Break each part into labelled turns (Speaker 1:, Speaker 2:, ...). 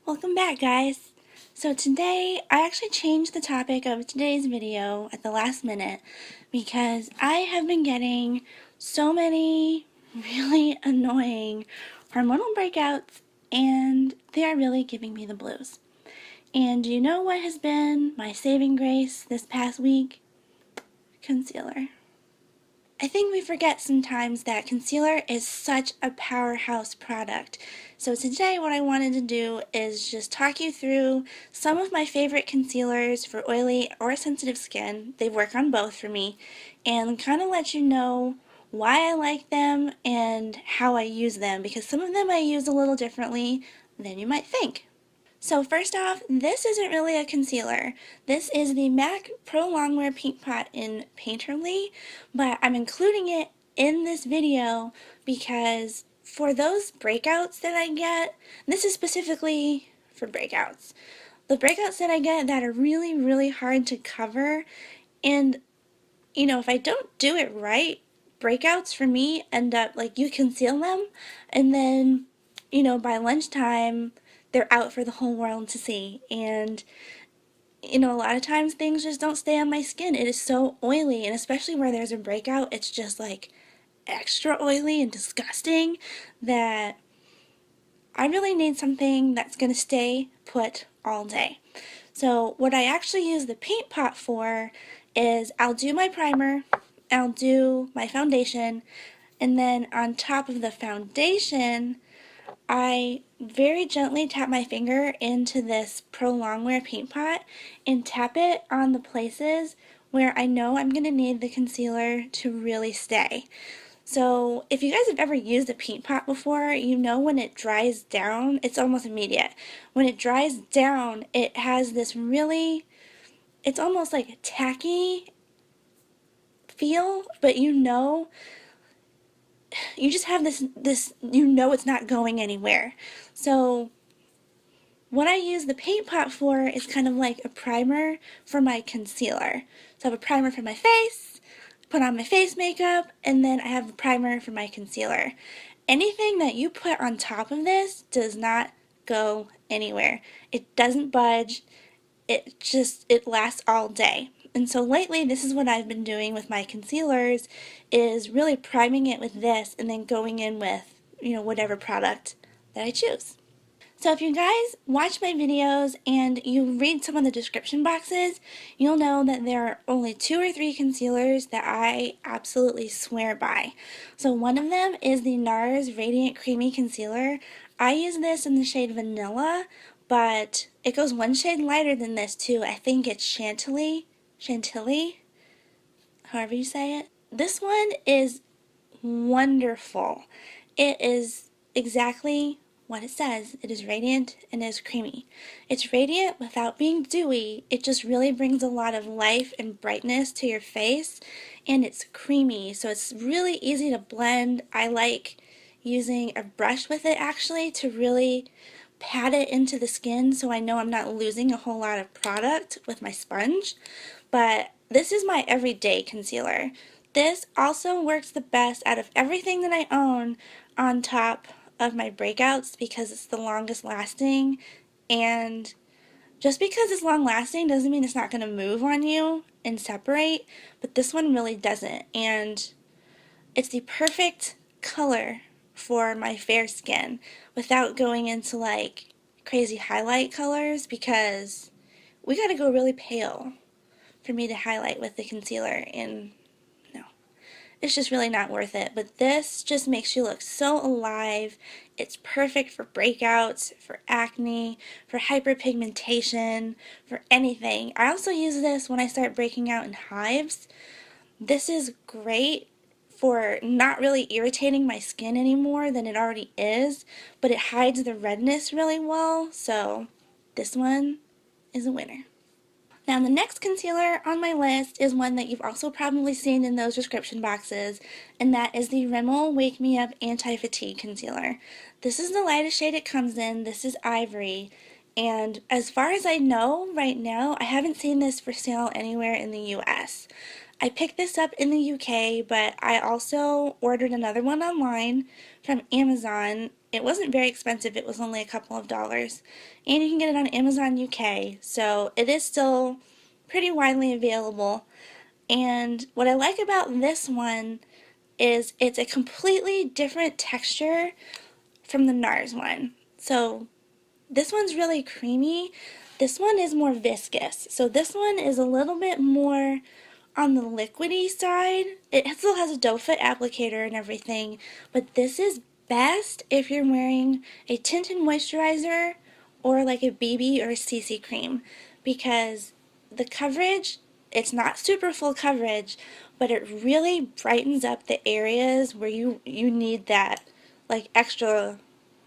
Speaker 1: Welcome back, guys. So today, I actually changed the topic of today's video at the last minute because I have been getting so many really annoying hormonal breakouts and they are really giving me the blues. And do you know what has been my saving grace this past week? Concealer. I think we forget sometimes that concealer is such a powerhouse product. So today what I wanted to do is just talk you through some of my favorite concealers for oily or sensitive skin. They work on both for me, and kind of let you know why I like them and how I use them, because some of them I use a little differently than you might think. So first off, this isn't really a concealer. This is the MAC Pro Longwear Paint Pot in Painterly, but I'm including it in this video because for those breakouts that I get, this is specifically for breakouts. The breakouts that I get that are really, really hard to cover, and if I don't do it right, breakouts for me end up like you conceal them, and then, by lunchtime, they're out for the whole world to see. And, a lot of times things just don't stay on my skin. It is so oily, and especially where there's a breakout, it's just like extra oily and disgusting that I really need something that's going to stay put all day. So what I actually use the paint pot for is I'll do my primer, I'll do my foundation, and then on top of the foundation, I very gently tap my finger into this Pro Longwear paint pot and tap it on the places where I know I'm going to need the concealer to really stay. So if you guys have ever used a paint pot before, you know when it dries down, it's almost immediate. When it dries down, it has this really, it's almost like a tacky feel, but you just have this, it's not going anywhere. So what I use the paint pot for is kind of like a primer for my concealer. So I have a primer for my face, put on my face makeup, and then I have a primer for my concealer. Anything that you put on top of this does not go anywhere. It doesn't budge. It lasts all day. And so lately, this is what I've been doing with my concealers, is really priming it with this and then going in with, whatever product that I choose. So if you guys watch my videos and you read some of the description boxes, you'll know that there are only 2 or 3 concealers that I absolutely swear by. So one of them is the NARS Radiant Creamy Concealer. I use this in the shade Vanilla, but it goes one shade lighter than this too. I think it's Chantilly, however you say it. This one is wonderful. It is exactly what it says. It is radiant and it is creamy. It's radiant without being dewy. It just really brings a lot of life and brightness to your face, and it's creamy, so it's really easy to blend. I like using a brush with it actually to really pat it into the skin so I know I'm not losing a whole lot of product with my sponge. But this is my everyday concealer. This also works the best out of everything that I own on top of my breakouts because it's the longest lasting, and just because it's long lasting doesn't mean it's not going to move on you and separate, but this one really doesn't, and it's the perfect color for my fair skin without going into like crazy highlight colors, because we gotta go really pale for me to highlight with the concealer, and no, it's just really not worth it. But this just makes you look so alive. It's perfect for breakouts, for acne, for hyperpigmentation, for anything. I also use this when I start breaking out in hives. This is great for not really irritating my skin any more than it already is, but it hides the redness really well, so this one is a winner. Now the next concealer on my list is one that you've also probably seen in those description boxes, and that is the Rimmel Wake Me Up Anti-Fatigue Concealer. This is the lightest shade it comes in. This is Ivory, and as far as I know right now, I haven't seen this for sale anywhere in the US. I picked this up in the UK, but I also ordered another one online from Amazon. it wasn't very expensive. It was only a couple of dollars. And you can get it on Amazon UK, so it is still pretty widely available. And what I like about this one is it's a completely different texture from the NARS one. So this one's really creamy. This one is more viscous. So this one is a little bit more on the liquidy side. It still has a doe foot applicator and everything, but this is best if you're wearing a tinted moisturizer or like a BB or a CC cream, because the coverage, it's not super full coverage, but it really brightens up the areas where you need that like extra,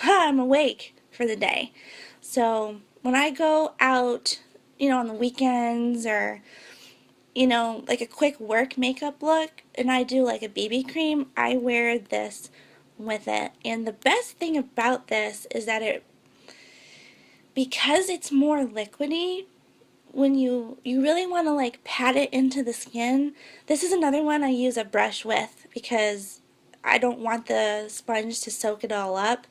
Speaker 1: I'm awake for the day. So when I go out, on the weekends, or like a quick work makeup look, and I do like a BB cream, I wear this with it. And the best thing about this is that because it's more liquidy, when you really want to like pat it into the skin, this is another one I use a brush with because I don't want the sponge to soak it all up.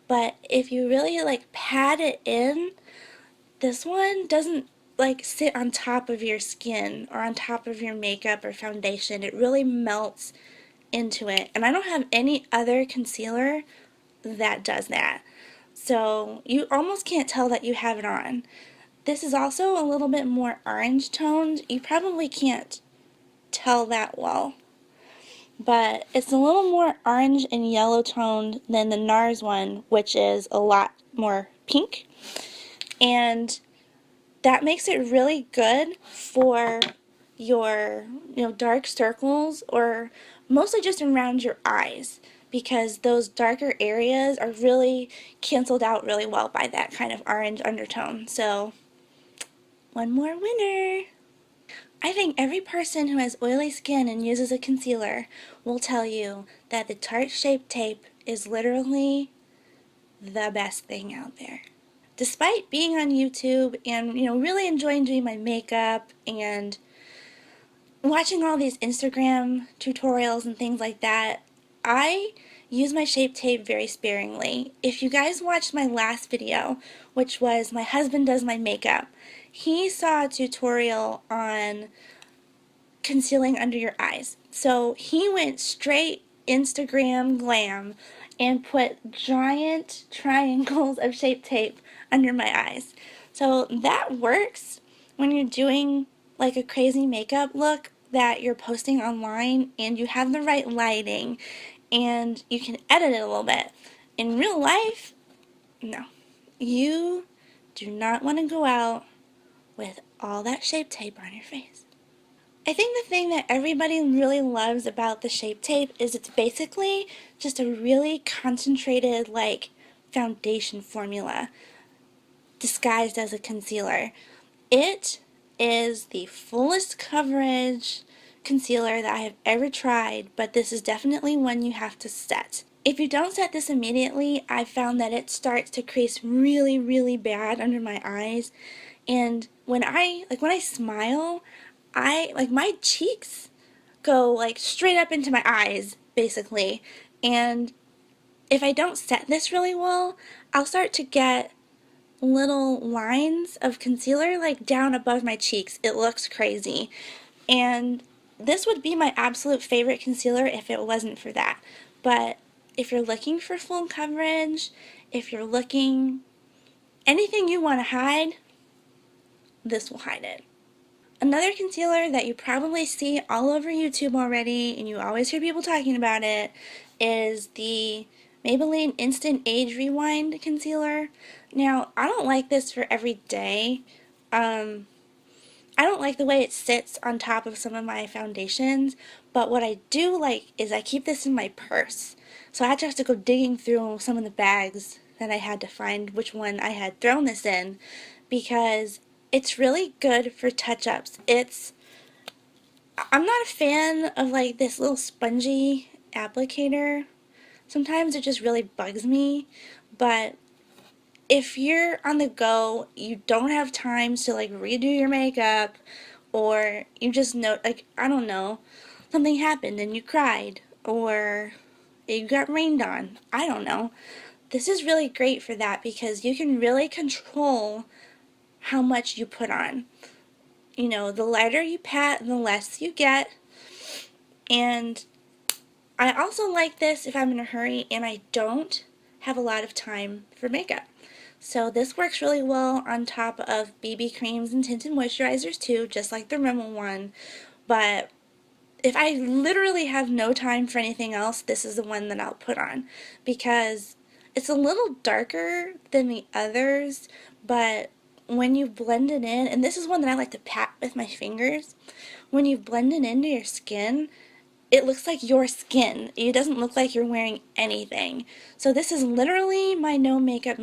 Speaker 1: But if you really like pat it in, this one doesn't like sit on top of your skin or on top of your makeup or foundation. It really melts into it. And I don't have any other concealer that does that. So you almost can't tell that you have it on. This is also a little bit more orange toned. You probably can't tell that well, but it's a little more orange and yellow toned than the NARS one, which is a lot more pink. And that makes it really good for your dark circles, or mostly just around your eyes, because those darker areas are really canceled out really well by that kind of orange undertone. So one more winner. I think every person who has oily skin and uses a concealer will tell you that the Tarte Shape Tape is literally the best thing out there. Despite being on YouTube and, really enjoying doing my makeup and watching all these Instagram tutorials and things like that, I use my Shape Tape very sparingly. If you guys watched my last video, which was my husband does my makeup, he saw a tutorial on concealing under your eyes. So he went straight Instagram glam and put giant triangles of Shape Tape under my eyes. So that works when you're doing like a crazy makeup look that you're posting online and you have the right lighting and you can edit it a little bit. In real life, no. You do not want to go out with all that Shape Tape on your face. I think the thing that everybody really loves about the Shape Tape is it's basically just a really concentrated like foundation formula disguised as a concealer. It is the fullest coverage concealer that I have ever tried, but this is definitely one you have to set. If you don't set this immediately, I found that it starts to crease really, really bad under my eyes. And when I smile, my cheeks go like straight up into my eyes, basically. And if I don't set this really well, I'll start to get little lines of concealer like down above my cheeks. It looks crazy. And this would be my absolute favorite concealer if it wasn't for that. But if you're looking for full coverage, if you're looking anything you want to hide, this will hide it. Another concealer that you probably see all over YouTube already, and you always hear people talking about it, is the Maybelline Instant Age Rewind Concealer. Now, I don't like this for every day. I don't like the way it sits on top of some of my foundations, but what I do like is I keep this in my purse. So I had to go digging through some of the bags that I had to find which one I had thrown this in, because it's really good for touch-ups. I'm not a fan of like this little spongy applicator. Sometimes it just really bugs me, but if you're on the go, you don't have time to like redo your makeup, or you just know, like, I don't know, something happened and you cried, or you got rained on, I don't know. this is really great for that because you can really control how much you put on. You know, the lighter you pat, the less you get. And I also like this if I'm in a hurry and I don't have a lot of time for makeup. So this works really well on top of BB creams and tinted moisturizers too, just like the Rimmel one. But if I literally have no time for anything else, this is the one that I'll put on because it's a little darker than the others, but when you blend it in, and this is one that I like to pat with my fingers, when you blend it into your skin, it looks like your skin. It doesn't look like you're wearing anything. So this is literally my no makeup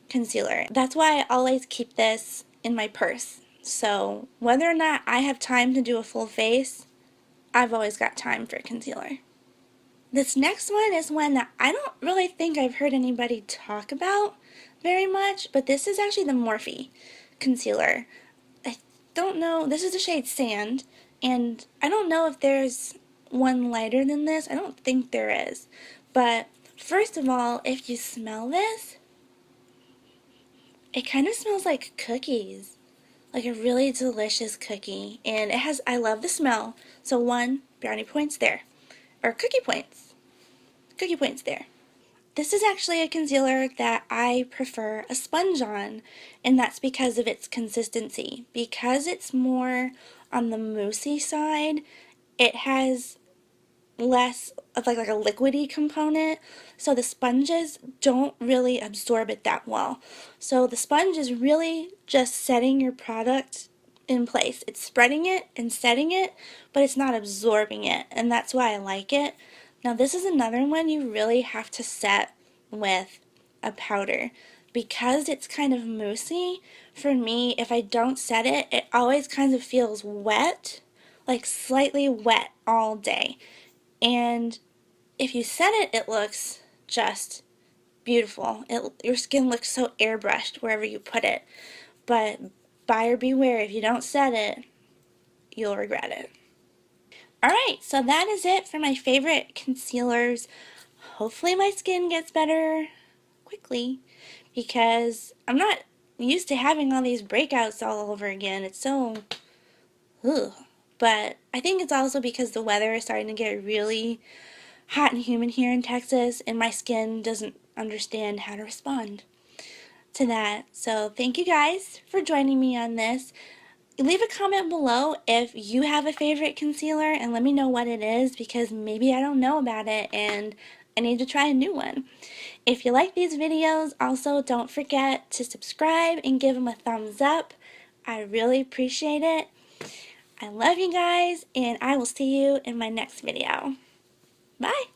Speaker 1: concealer. That's why I always keep this in my purse. So whether or not I have time to do a full face, I've always got time for concealer. This next one is one that I don't really think I've heard anybody talk about very much, but this is actually the Morphe concealer. I don't know, this is the shade Sand, and I don't know if there's one lighter than this. I don't think there is. But first of all, if you smell this, it kind of smells like cookies. Like a really delicious cookie. And it has, I love the smell. So 1 brownie points there. Or cookie points. Cookie points there. This is actually a concealer that I prefer a sponge on, and that's because of its consistency. Because it's more on the moussey side, it has less of like a liquidy component, so the sponges don't really absorb it that well. So the sponge is really just setting your product in place. It's spreading it and setting it, but it's not absorbing it, and that's why I like it. Now this is another one you really have to set with a powder because it's kind of moussey. For me, if I don't set it, it always kind of feels wet, like slightly wet all day. And if you set it, it looks just beautiful. Your skin looks so airbrushed wherever you put it. But buyer beware, if you don't set it, you'll regret it. Alright, so that is it for my favorite concealers. Hopefully my skin gets better quickly because I'm not used to having all these breakouts all over again. It's so, ugh. But I think it's also because the weather is starting to get really hot and humid here in Texas, and my skin doesn't understand how to respond to that. So thank you guys for joining me on this. Leave a comment below if you have a favorite concealer and let me know what it is because maybe I don't know about it and I need to try a new one. If you like these videos, also don't forget to subscribe and give them a thumbs up. I really appreciate it. I love you guys, and I will see you in my next video. Bye!